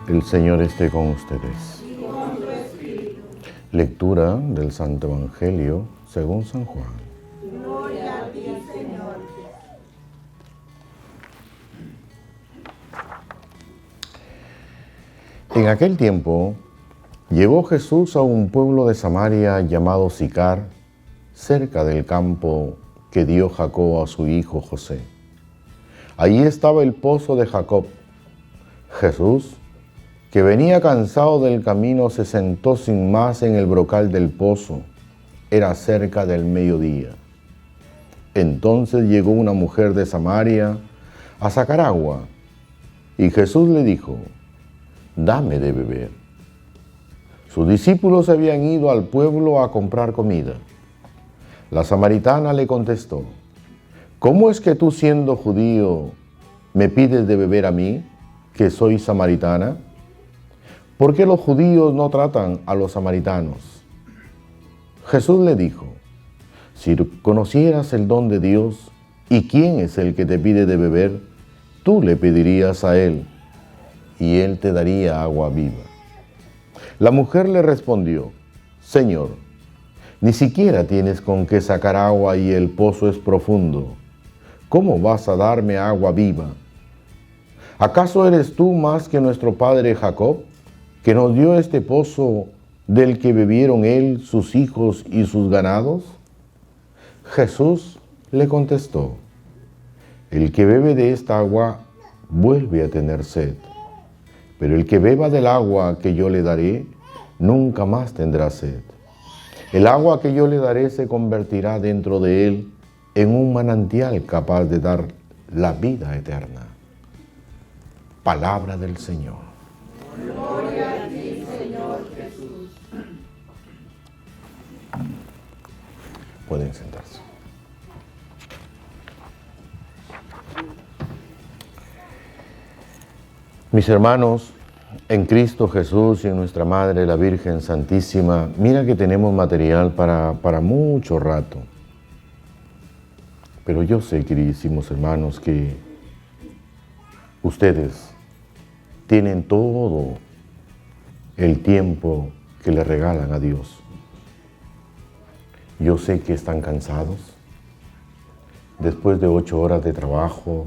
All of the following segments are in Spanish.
El Señor esté con ustedes. Y con tu espíritu. Lectura del Santo Evangelio según San Juan. Gloria a ti, Señor. En aquel tiempo llegó Jesús a un pueblo de Samaria llamado Sicar, cerca del campo que dio Jacob a su hijo José. Allí estaba el pozo de Jacob. Jesús, que venía cansado del camino, se sentó sin más en el brocal del pozo. Era cerca del mediodía. Entonces llegó una mujer de Samaria a sacar agua, y Jesús le dijo: «Dame de beber». Sus discípulos habían ido al pueblo a comprar comida. La samaritana le contestó: «¿Cómo es que tú, siendo judío, me pides de beber a mí, que soy samaritana? ¿Por qué los judíos no tratan a los samaritanos?». Jesús le dijo: «Si conocieras el don de Dios y quién es el que te pide de beber, tú le pedirías a él, y él te daría agua viva». La mujer le respondió: «Señor, ni siquiera tienes con qué sacar agua y el pozo es profundo. ¿Cómo vas a darme agua viva? ¿Acaso eres tú más que nuestro padre Jacob, que nos dio este pozo del que bebieron él, sus hijos y sus ganados?». Jesús le contestó: «El que bebe de esta agua vuelve a tener sed, pero el que beba del agua que yo le daré, nunca más tendrá sed. El agua que yo le daré se convertirá dentro de él en un manantial capaz de dar la vida eterna». Palabra del Señor. Gloria a ti, Señor Jesús. Pueden sentarse. Mis hermanos, en Cristo Jesús y en nuestra Madre, la Virgen Santísima, mira que tenemos material para mucho rato. Pero yo sé, queridísimos hermanos, que ustedes tienen todo el tiempo que le regalan a Dios. Yo sé que están cansados. Después de 8 horas de trabajo,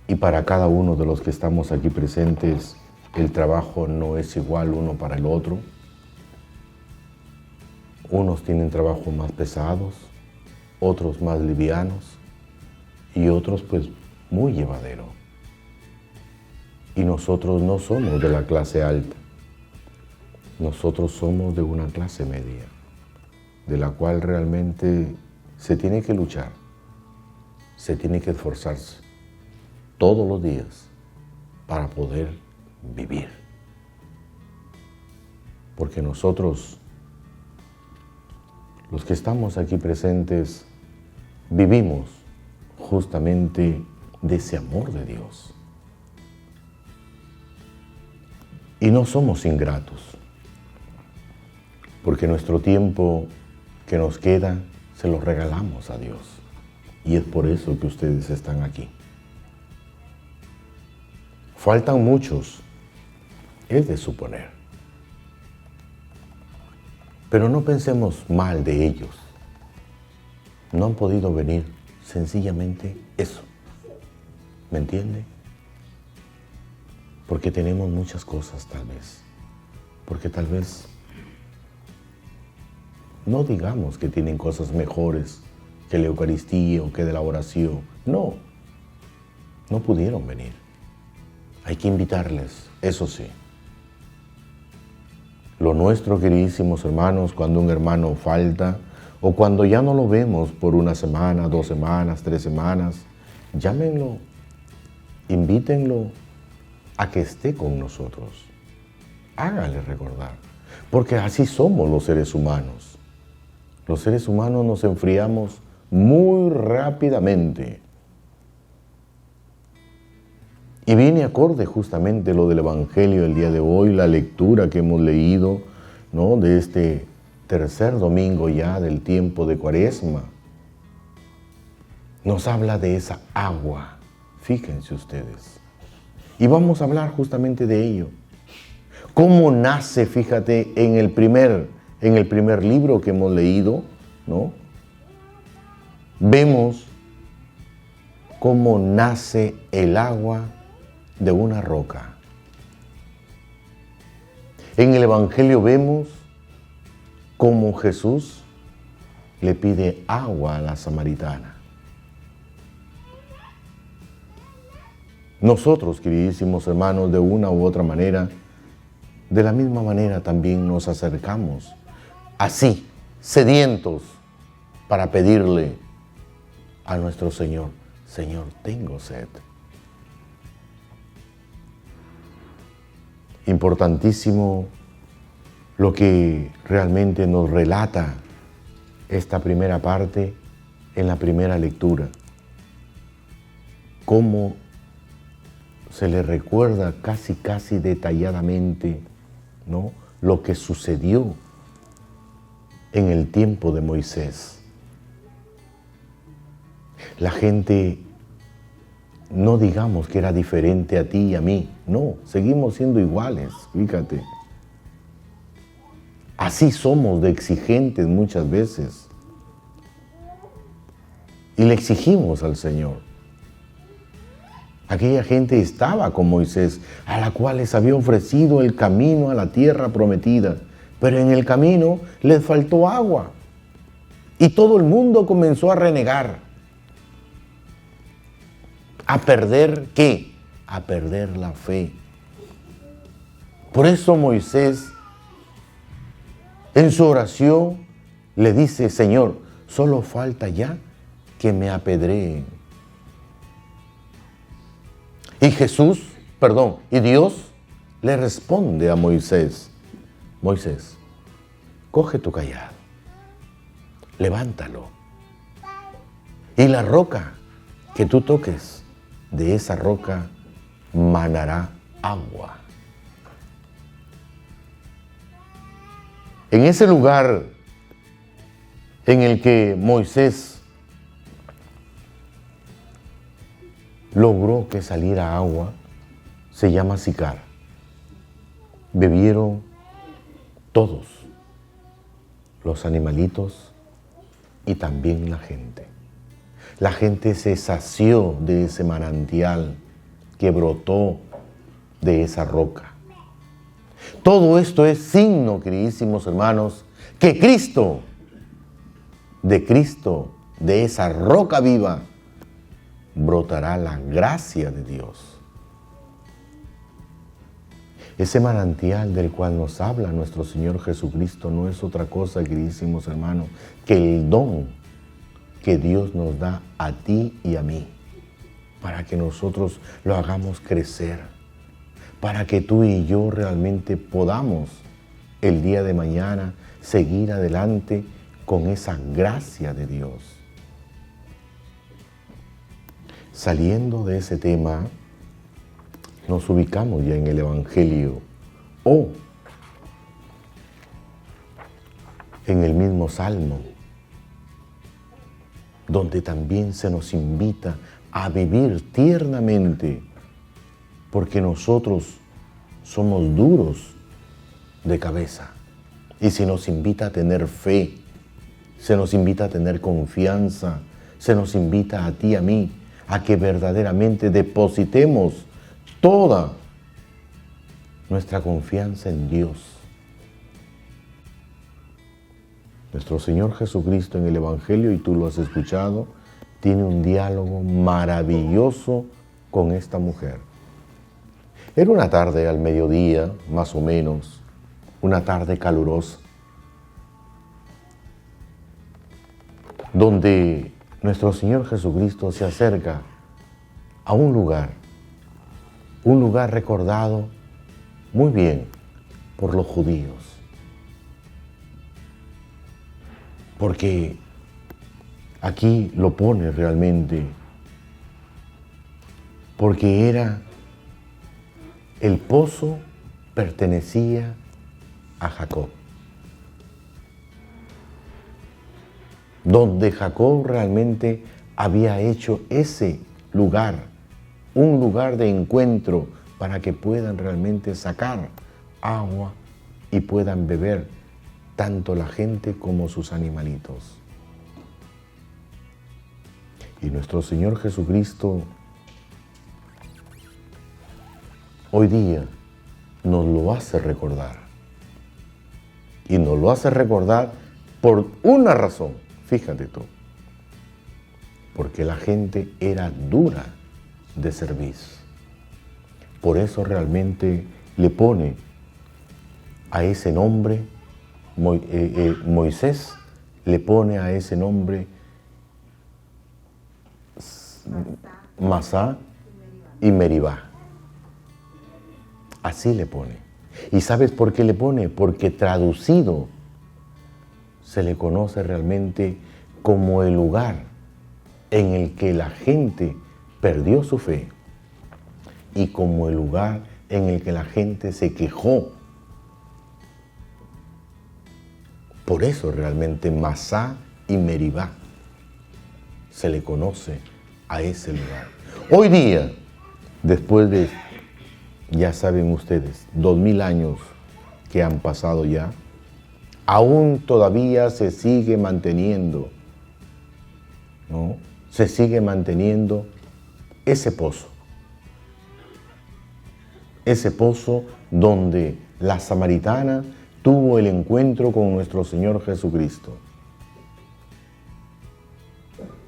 y para cada uno de los que estamos aquí presentes, el trabajo no es igual uno para el otro. Unos tienen trabajos más pesados, otros más livianos y otros pues muy llevadero. Y nosotros no somos de la clase alta, nosotros somos de una clase media, de la cual realmente se tiene que luchar, se tiene que esforzarse todos los días para poder vivir. Porque nosotros, los que estamos aquí presentes, vivimos justamente de ese amor de Dios. Y no somos ingratos, porque nuestro tiempo que nos queda se lo regalamos a Dios. Y es por eso que ustedes están aquí. Faltan muchos, es de suponer. Pero no pensemos mal de ellos. No han podido venir, sencillamente eso. ¿Me entiende? Porque tenemos muchas cosas tal vez. Porque tal vez no digamos que tienen cosas mejores que la Eucaristía o que de la oración. No, no pudieron venir. Hay que invitarles, eso sí. Lo nuestro, queridísimos hermanos, cuando un hermano falta o cuando ya no lo vemos por 1 semana, 2 semanas, 3 semanas, llámenlo, invítenlo a que esté con nosotros. Háganle recordar, porque así somos los seres humanos. Los seres humanos nos enfriamos muy rápidamente. Y viene acorde justamente lo del Evangelio del día de hoy, la lectura que hemos leído, ¿no?, de este tercer domingo ya del tiempo de Cuaresma. Nos habla de esa agua, fíjense ustedes, Y vamos a hablar justamente de ello. ¿Cómo nace, fíjate, en el primer libro que hemos leído, ¿no? Vemos cómo nace el agua de una roca. En el Evangelio vemos cómo Jesús le pide agua a la samaritana. Nosotros, queridísimos hermanos, de una u otra manera, de la misma manera también nos acercamos, así, sedientos, para pedirle a nuestro Señor: Señor, tengo sed. Importantísimo lo que realmente nos relata esta primera parte en la primera lectura. Cómo se le recuerda casi detalladamente, ¿no?, lo que sucedió en el tiempo de Moisés. La gente, no digamos que era diferente a ti y a mí, no, seguimos siendo iguales, fíjate. Así somos de exigentes muchas veces. Y le exigimos al Señor. Aquella gente estaba con Moisés, a la cual les había ofrecido el camino a la tierra prometida, pero en el camino les faltó agua. Y todo el mundo comenzó a renegar. ¿A perder qué? A perder la fe. Por eso Moisés, en su oración, le dice: Señor, solo falta ya que me apedreen. Y Dios le responde a Moisés: Moisés, coge tu cayado, levántalo, y la roca que tú toques, de esa roca manará agua. En ese lugar en el que Moisés logró que saliera agua, se llama Sicar. Bebieron todos, los animalitos y también la gente. La gente se sació de ese manantial que brotó de esa roca. Todo esto es signo, queridísimos hermanos, que Cristo, de esa roca viva, brotará la gracia de Dios. Ese manantial del cual nos habla nuestro Señor Jesucristo no es otra cosa, queridísimos hermanos, que el don que Dios nos da a ti y a mí, para que nosotros lo hagamos crecer, para que tú y yo realmente podamos el día de mañana seguir adelante con esa gracia de Dios. Saliendo de ese tema, nos ubicamos ya en el Evangelio o en el mismo Salmo, donde también se nos invita a vivir tiernamente, porque nosotros somos duros de cabeza. Y se nos invita a tener fe, se nos invita a tener confianza, se nos invita a ti y a mí a que verdaderamente depositemos toda nuestra confianza en Dios. Nuestro Señor Jesucristo en el Evangelio, y tú lo has escuchado, tiene un diálogo maravilloso con esta mujer. Era una tarde al mediodía, más o menos, una tarde calurosa, donde nuestro Señor Jesucristo se acerca a un lugar recordado muy bien por los judíos, porque aquí lo pone realmente, porque el pozo pertenecía a Jacob, donde Jacob realmente había hecho ese lugar, un lugar de encuentro para que puedan realmente sacar agua y puedan beber tanto la gente como sus animalitos. Y nuestro Señor Jesucristo hoy día nos lo hace recordar. Y nos lo hace recordar por una razón, fíjate tú. Porque la gente era dura de servicio. Por eso realmente le pone a ese nombre, Moisés le pone a ese nombre Masá y Meribá. Así le pone. ¿Y sabes por qué le pone? Porque traducido se le conoce realmente como el lugar en el que la gente perdió su fe y como el lugar en el que la gente se quejó. Por eso realmente Masá y Meribá se le conoce a ese lugar. Hoy día, después de, ya saben ustedes, 2000 años que han pasado ya, aún todavía se sigue manteniendo, ¿no? Se sigue manteniendo ese pozo donde la samaritana tuvo el encuentro con nuestro Señor Jesucristo.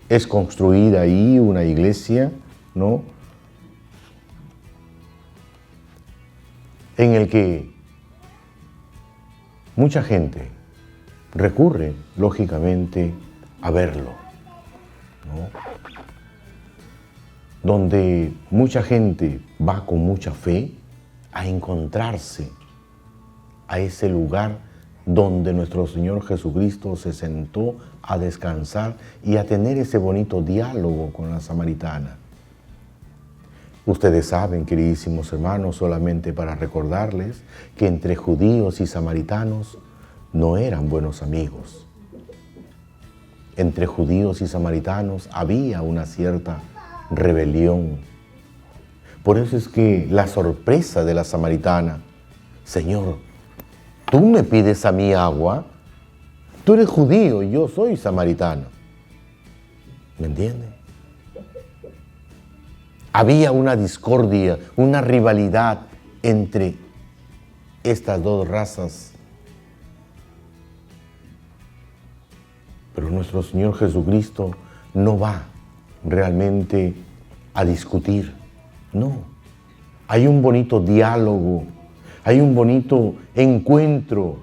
Es construida ahí una iglesia, ¿no? En el que mucha gente recurre, lógicamente, a verlo, ¿no? Donde mucha gente va con mucha fe a encontrarse a ese lugar donde nuestro Señor Jesucristo se sentó a descansar y a tener ese bonito diálogo con la samaritana. Ustedes saben, queridísimos hermanos, solamente para recordarles que entre judíos y samaritanos no eran buenos amigos. Entre judíos y samaritanos había una cierta rebelión. Por eso es que la sorpresa de la samaritana: Señor, ¿tú me pides a mí agua? Tú eres judío y yo soy samaritano. ¿Me entiendes? Había una discordia, una rivalidad entre estas dos razas. Pero nuestro Señor Jesucristo no va realmente a discutir. No. Hay un bonito diálogo, hay un bonito encuentro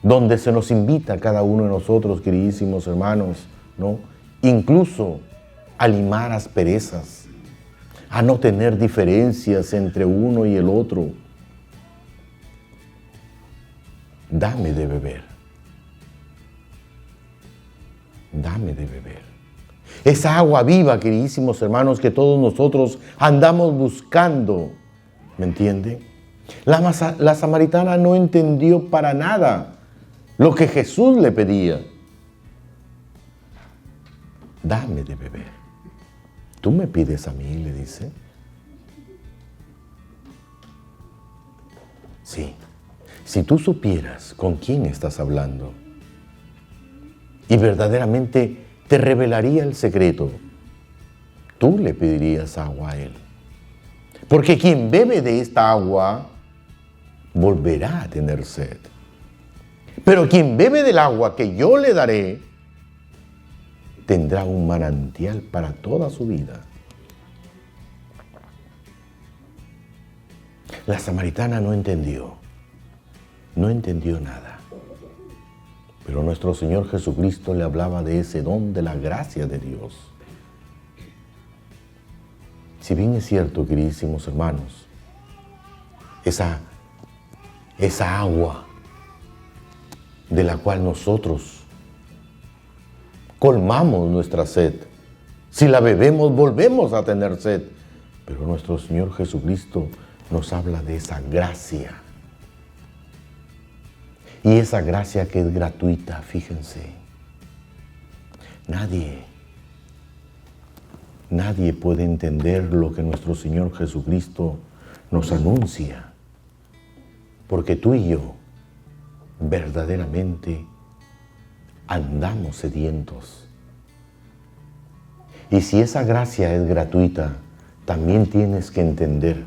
donde se nos invita a cada uno de nosotros, queridísimos hermanos, ¿no? Incluso a limar asperezas, a no tener diferencias entre uno y el otro. Dame de beber. Dame de beber. Esa agua viva, queridísimos hermanos, que todos nosotros andamos buscando. ¿Me entiende? La samaritana no entendió para nada lo que Jesús le pedía. Dame de beber. Tú me pides a mí, le dice. Sí. Si tú supieras con quién estás hablando y verdaderamente te revelaría el secreto, tú le pedirías agua a él. Porque quien bebe de esta agua volverá a tener sed. Pero quien bebe del agua que yo le daré tendrá un manantial para toda su vida. La samaritana no entendió nada. Pero nuestro Señor Jesucristo le hablaba de ese don de la gracia de Dios. Si bien es cierto, queridísimos hermanos, esa agua de la cual nosotros colmamos nuestra sed, si la bebemos volvemos a tener sed, pero nuestro Señor Jesucristo nos habla de esa gracia. Y esa gracia que es gratuita, fíjense. Nadie Nadie puede entender lo que nuestro Señor Jesucristo nos anuncia, porque tú y yo verdaderamente andamos sedientos. Y si esa gracia es gratuita, también tienes que entender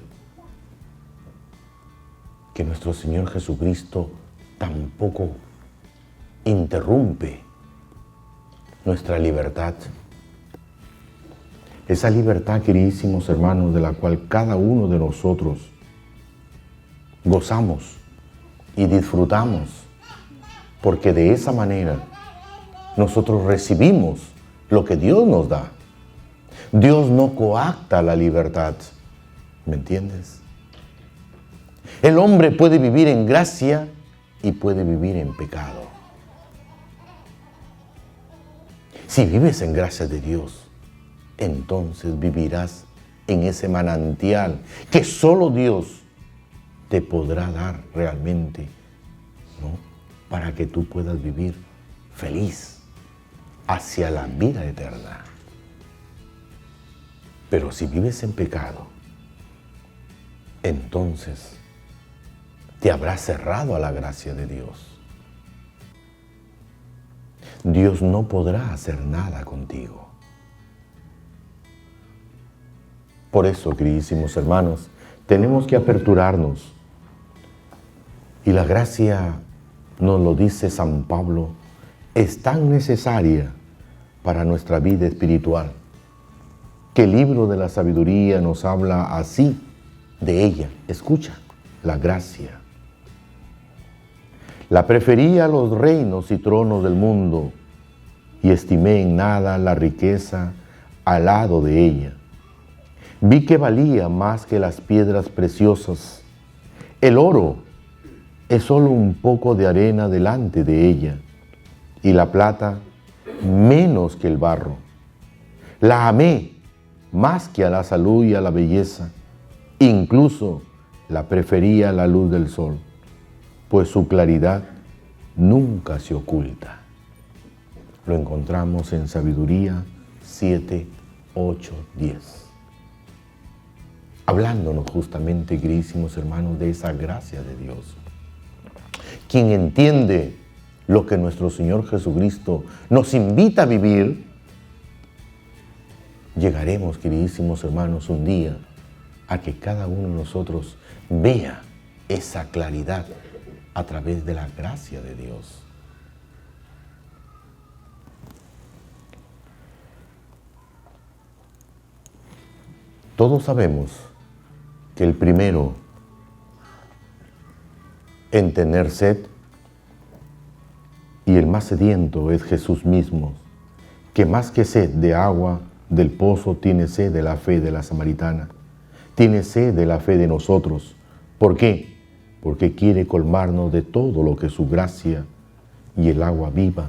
que nuestro Señor Jesucristo tampoco interrumpe nuestra libertad. Esa libertad, queridísimos hermanos, de la cual cada uno de nosotros gozamos y disfrutamos, porque de esa manera nosotros recibimos lo que Dios nos da. Dios no coacta la libertad, ¿me entiendes? El hombre puede vivir en gracia y puede vivir en pecado. Si vives en gracia de Dios, entonces vivirás en ese manantial que solo Dios te podrá dar realmente, ¿no? Para que tú puedas vivir feliz hacia la vida eterna. Pero si vives en pecado, entonces te habrás cerrado a la gracia de Dios. Dios no podrá hacer nada contigo. Por eso, queridísimos hermanos, tenemos que aperturarnos. Y la gracia, nos lo dice San Pablo, es tan necesaria para nuestra vida espiritual, que el libro de la sabiduría nos habla así de ella. Escucha, la gracia. La prefería a los reinos y tronos del mundo, y estimé en nada la riqueza al lado de ella. Vi que valía más que las piedras preciosas. El oro es solo un poco de arena delante de ella, y la plata menos que el barro. La amé más que a la salud y a la belleza. Incluso la prefería a la luz del sol, pues su claridad nunca se oculta. Lo encontramos en Sabiduría 7, 8, 10. Hablándonos justamente, queridísimos hermanos, de esa gracia de Dios. Quien entiende lo que nuestro Señor Jesucristo nos invita a vivir, llegaremos, queridísimos hermanos, un día a que cada uno de nosotros vea esa claridad a través de la gracia de Dios. Todos sabemos que el primero en tener sed y el más sediento es Jesús mismo, que más que sed de agua del pozo tiene sed de la fe de la samaritana, tiene sed de la fe de nosotros. ¿Por qué? Porque quiere colmarnos de todo lo que su gracia y el agua viva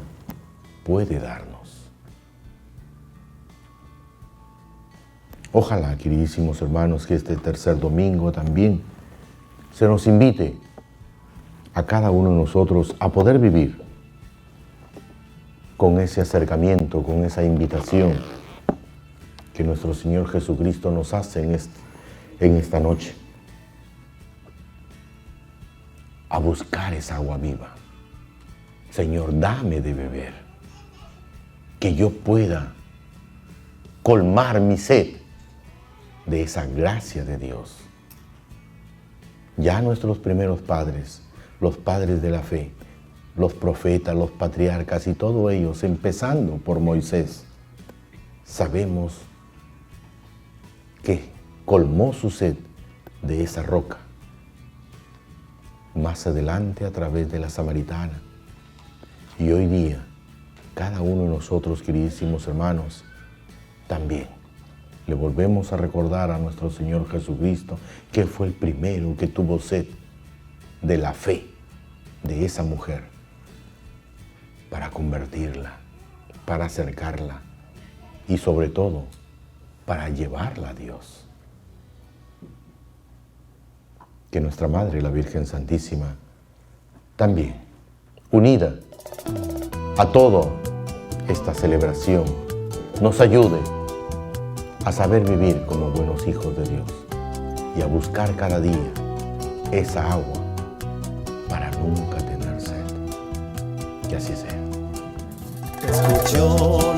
puede darnos. Ojalá, queridísimos hermanos, que este tercer domingo también se nos invite a cada uno de nosotros a poder vivir con ese acercamiento, con esa invitación que nuestro Señor Jesucristo nos hace en esta noche, a buscar esa agua viva. Señor, dame de beber, que yo pueda colmar mi sed de esa gracia de Dios. Ya nuestros primeros padres, los padres de la fe, los profetas, los patriarcas y todos ellos, empezando por Moisés, sabemos que colmó su sed de esa roca. Más adelante a través de la samaritana. Y hoy día, cada uno de nosotros, queridísimos hermanos, también le volvemos a recordar a nuestro Señor Jesucristo que fue el primero que tuvo sed de la fe de esa mujer para convertirla, para acercarla y sobre todo para llevarla a Dios. Que nuestra Madre, la Virgen Santísima, también, unida a toda esta celebración, nos ayude a saber vivir como buenos hijos de Dios y a buscar cada día esa agua para nunca tener sed. Que así sea. Escuchó